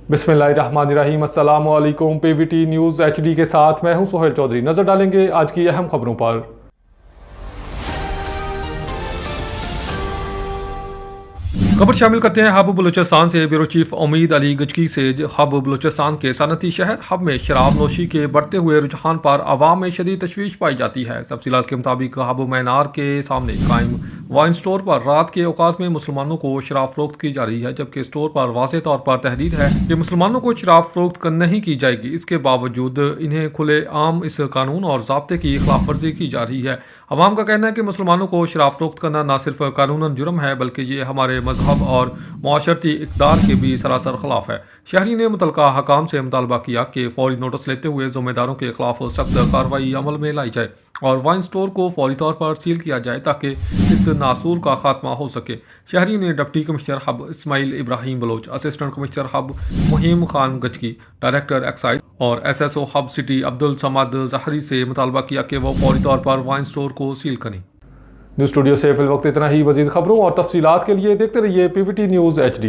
बिस्मिल्लाहिर्रहमानिर्रहीम। अस्सलाम वालेकुम। पीवीटी न्यूज़ एचडी के साथ मैं हूं सोहेल चौधरी। नजर डालेंगे आज की अहम खबरों पर। खबर शामिल करते हैं हब बलूचिस्तान से। ब्यूरो चीफ उम्मीद अली गजकी से हब बलूचिस्तान के सनती शहर हब में शराब नोशी के बढ़ते हुए रुझान पर आवाम में शदीद तशवीश पाई जाती है। तफसीलात के मुताबिक हब मैनार के सामने कायम वाइन स्टोर पर रात के औकात में मुसलमानों को शराब फरोख्त की जा रही है, जबकि स्टोर पर वाज़ेह तौर पर तहरीर है कि मुसलमानों को शराब फरोख्त नहीं की जाएगी। इसके बावजूद इन्हें खुले आम इस कानून और ज़ाब्ते की खिलाफ वर्जी की जा रही है। अवाम का कहना है कि मुसलमानों को शराब फरोख्त करना न सिर्फ कानूनन जुर्म है, बल्कि ये हमारे मजहब और मुआशरती इक़दार के भी सरासर खिलाफ है। शहरी ने मुतलका हकाम से मुतालबा किया कि फौरी नोटिस लेते हुए ज़िम्मेदारों के खिलाफ सख्त कार्रवाई अमल में लाई जाए और वाइन स्टोर को फौरी तौर पर सील किया जाए ताकि इस नासूर का खात्मा हो सके। शहरी ने deputy commissioner Hub Ismail Ibrahim Baloch, assistant commissioner Hub Muhim Khan Gajki, director excise और SSO हब सिटी अब्दुल समद जहरी से मुतालबा किया कि वो फौरी तौर पर वाइन स्टोर को सील करें। न्यूज़ स्टूडियो से फिल वक्त इतना ही। मजीद खबरों और तफसीलात के लिए देखते रहिए PVT न्यूज़ HD।